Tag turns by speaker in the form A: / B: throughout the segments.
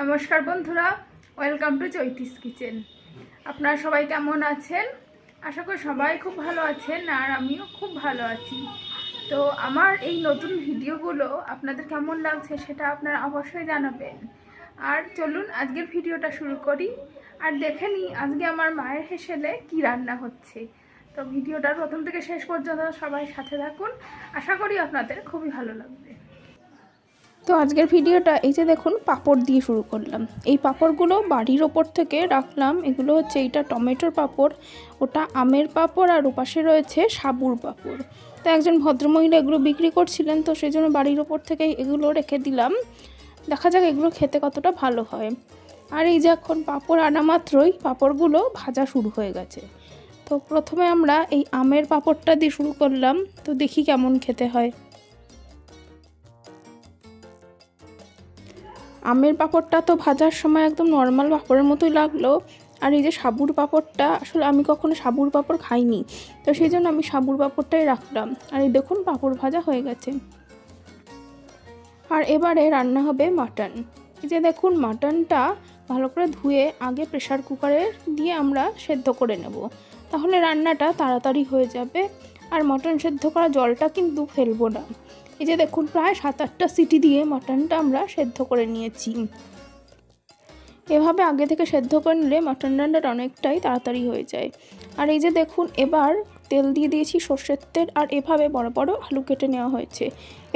A: নমস্কার বন্ধুরা, welcome to চৈতিস kitchen. আপনারা সবাই কেমন আছেন? আশা করি সবাই খুব ভালো আছেন, আর আমিও খুব ভালো আছি। তো আমার এই নতুন ভিডিওগুলো আপনাদের কেমন লাগছে সেটা আপনারা অবশ্যই জানাবেন। আর চলুন আজকের ভিডিওটা শুরু করি, আর দেখে নিই আজকে আমার মায়ের হেসেলে কি রান্না হচ্ছে। তো ভিডিওটা প্রথম থেকে শেষ পর্যন্ত সবাই সাথে থাকুন, আশা করি আপনাদের খুবই ভালো লাগবে। তো আজকের ভিডিওটা এই যে দেখুন, পাঁপড় দিয়ে শুরু করলাম। এই পাঁপড়গুলো বাড়ির ওপর থেকে রাখলাম। এগুলো হচ্ছে, এইটা টমেটোর পাঁপড়, ওটা আমের পাঁপড়, আর ওপাশে রয়েছে সাবুর পাঁপড়। তো একজন ভদ্রমহিলা এগুলো বিক্রি করছিলেন, তো সেই জন্য বাড়ির ওপর থেকে এগুলো রেখে দিলাম। দেখা যাক এগুলো খেতে কতটা ভালো হয়। আর এই যে এখন পাঁপড় আনা মাত্রই পাঁপড়গুলো ভাজা শুরু হয়ে গেছে। তো প্রথমে আমরা এই আমের পাঁপড়টা দিয়ে শুরু করলাম, তো দেখি কেমন খেতে হয়। আমের পাঁপড়টা তো ভাজার সময় একদম নর্মাল পাঁপড়ের মতোই লাগলো। আর এই যে সাবুর পাঁপড়টা, আসলে আমি কখনো সাবুর পাঁপড় খাইনি, তো সেই জন্য আমি সাবুর পাঁপড়টাই রাখলাম। আর এই দেখুন, পাঁপড় ভাজা হয়ে গেছে। আর এবারে রান্না হবে মাটন। এই যে দেখুন, মাটনটা ভালো করে ধুয়ে আগে প্রেসার কুকারে দিয়ে আমরা সেদ্ধ করে নেব, তাহলে রান্নাটা তাড়াতাড়ি হয়ে যাবে। আর মটন সেদ্ধ করা জলটা কিন্তু ফেলবো না। এই যে দেখুন, প্রায় 7-8টা সিটি দিয়ে মাটনটা আমরা সেদ্ধ করে নিয়েছি। এভাবে আগে থেকে সেদ্ধ করে নিলে মাটন রান্নাটা অনেকটাই তাড়াতাড়ি হয়ে যায়। আর এই যে দেখুন, এবার তেল দিয়ে দিয়েছি সর্ষের তেল, আর এভাবে বড় বড় আলু কেটে নেওয়া হয়েছে।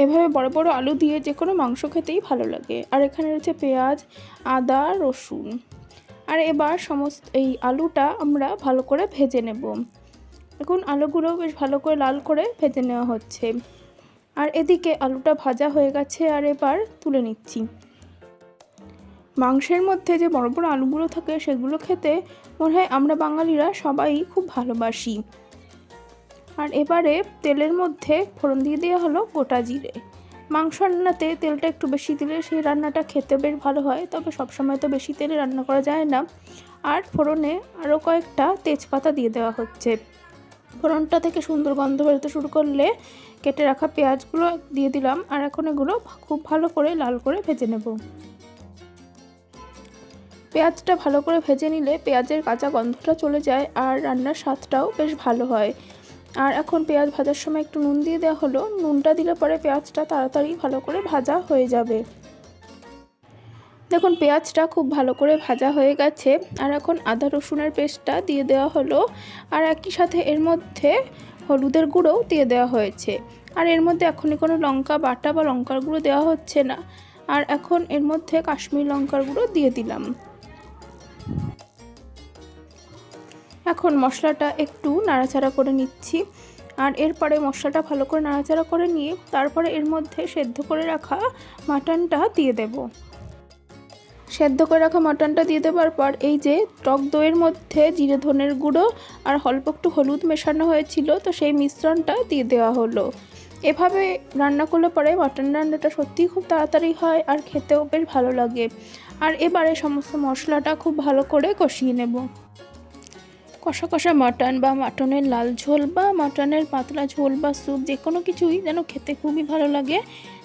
A: এভাবে বড় বড় আলু দিয়ে যে কোনো মাংস খেতেই ভালো লাগে। আর এখানে রয়েছে পেঁয়াজ, আদা, রসুন। আর এবার সমস্ত এই আলুটা আমরা ভালো করে ভেজে নেব। এখন আলুগুলো বেশ ভালো করে লাল করে ভেজে নেওয়া হচ্ছে। আর এদিকে আলুটা ভাজা হয়ে গেছে, আর এবার তুলে নিচ্ছি। মাংসের মধ্যে যে বড় বড় আলুগুলো থাকে সেগুলো খেতে মনে হয় আমরা বাঙালিরা সবাই খুব ভালোবাসি। আর এবারে তেলের মধ্যে ফোড়ন দিয়ে দেওয়া হলো গোটা জিরে। মাংস রান্নাতে তেলটা একটু বেশি দিলে সেই রান্নাটা খেতে বেশ ভালো হয়, তবে সবসময় তো বেশি তেলে রান্না করা যায় না। আর ফোড়নে আরও কয়েকটা তেজপাতা দিয়ে দেওয়া হচ্ছে। ফোড়নটা থেকে সুন্দর গন্ধ বেরোতে শুরু করলে কেটে রাখা পেঁয়াজগুলো দিয়ে দিলাম। আর এখন এগুলো খুব ভালো করে লাল করে ভেজে নেব। পেঁয়াজটা ভালো করে ভেজে নিলে পেঁয়াজের কাঁচা গন্ধটা চলে যায়, আর রান্নার স্বাদটাও বেশ ভালো হয়। আর এখন পেঁয়াজ ভাজার সময় একটু নুন দিয়ে দেওয়া হলো। নুনটা দিলে পরে পেঁয়াজটা তাড়াতাড়ি ভালো করে ভাজা হয়ে যাবে। দেখুন, পেঁয়াজটা খুব ভালো করে ভাজা হয়ে গেছে। আর এখন আদা রসুনের পেস্টটা দিয়ে দেওয়া হলো। আর একই সাথে এর মধ্যে হলুদের গুঁড়োও দিয়ে দেওয়া হয়েছে। আর এর মধ্যে এখনই কোনো লঙ্কা বাটা বা লঙ্কার গুঁড়ো দেওয়া হচ্ছে না। আর এখন এর মধ্যে কাশ্মীরি লঙ্কার গুঁড়ো দিয়ে দিলাম। এখন মশলাটা একটু নাড়াচাড়া করে নিচ্ছি। আর এরপরে মশলাটা ভালো করে নাড়াচাড়া করে নিয়ে তারপরে এর মধ্যে সেদ্ধ করে রাখা মাটনটা দিয়ে দেব। সেদ্ধ করে রাখা মাটনটা দিয়ে দেওয়ার পর এই যে টক দইয়ের মধ্যে জিরে ধনের গুঁড়ো আর অল্প একটু হলুদ মেশানো হয়েছিল, তো সেই মিশ্রণটা দিয়ে দেওয়া হলো। এভাবে রান্না করলে পরে মাটন রান্নাটা সত্যিই খুব তাড়াতাড়ি হয়, আর খেতেও বেশ ভালো লাগে। আর এবারে সমস্ত মশলাটা খুব ভালো করে কষিয়ে নেব। কষা কষা মাটন বা মাটনের লাল ঝোল বা মাটনের পাতলা ঝোল বা স্যুপ, যে কোনো কিছুই যেন খেতে খুবই ভালো লাগে,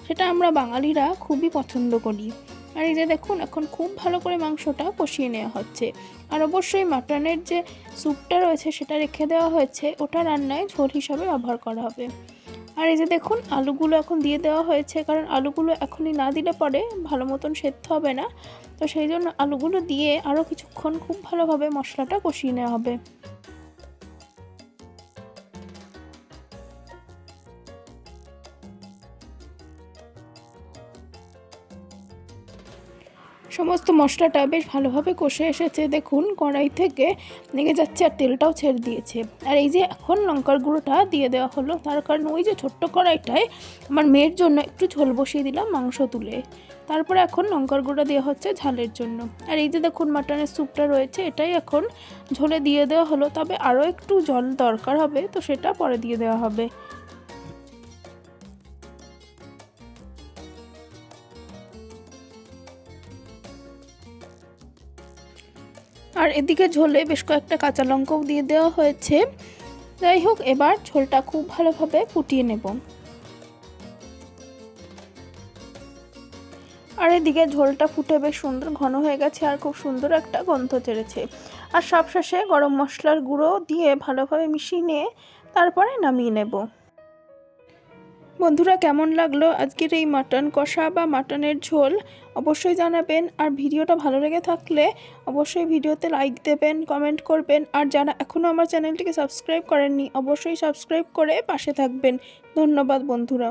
A: সেটা আমরা বাঙালিরা খুবই পছন্দ করি। আর এই যে দেখুন, এখন খুব ভালো করে মাংসটা কষিয়ে নেওয়া হচ্ছে। আর অবশ্যই মাটনের যে স্যুপটা রয়েছে সেটা রেখে দেওয়া হয়েছে, ওটা রান্নায় ঝোল হিসাবে ব্যবহার করা হবে। আর এই যে দেখুন, আলুগুলো এখন দিয়ে দেওয়া হয়েছে, কারণ আলুগুলো এখনই না দিলে পরে ভালো মতন সেদ্ধ হবে না। তো সেই জন্য আলুগুলো দিয়ে আরও কিছুক্ষণ খুব ভালোভাবে মশলাটা কষিয়ে নেওয়া হবে। সমস্ত মশলাটা বেশ ভালোভাবে কষে এসেছে। দেখুন, কড়াই থেকে লেগে যাচ্ছে আর তেলটাও ছেড়ে দিয়েছে। আর এই যে এখন লঙ্কার গুঁড়োটা দিয়ে দেওয়া হলো, তার কারণ ওই যে ছোট্ট কড়াইটায় আমার মেয়ের জন্য একটু ঝোল বসিয়ে দিলাম মাংস তুলে। তারপরে এখন লঙ্কার গুঁড়ো দেওয়া হচ্ছে ঝালের জন্য। আর এই যে দেখুন, মাটনের স্যুপটা রয়েছে, এটাই এখন ঝোলে দিয়ে দেওয়া হলো, তবে আরও একটু জল দরকার হবে, তো সেটা পরে দিয়ে দেওয়া হবে। আর এদিকে ঝোলে বেশ কয়েকটা কাঁচা লঙ্কাও দিয়ে দেওয়া হয়েছে। যাই হোক, এবার ঝোলটা খুব ভালোভাবে ফুটিয়ে নেব। আর এদিকে ঝোলটা ফুটে বেশ সুন্দর ঘন হয়ে গেছে আর খুব সুন্দর একটা গন্ধ ছেড়েছে। আর সবশেষে গরম মশলার গুঁড়ো দিয়ে ভালোভাবে মিশিয়ে নিয়ে তারপরে নামিয়ে নেব। বন্ধুরা, কেমন লাগলো আজকের এই মাটন কষা বা মাটনের ঝোল অবশ্যই জানাবেন। আর ভিডিওটা ভালো লেগে থাকলে অবশ্যই ভিডিওতে লাইক দেবেন, কমেন্ট করবেন। আর যারা এখনও আমার চ্যানেলটিকে সাবস্ক্রাইব করেননি অবশ্যই সাবস্ক্রাইব করে পাশে থাকবেন। ধন্যবাদ বন্ধুরা।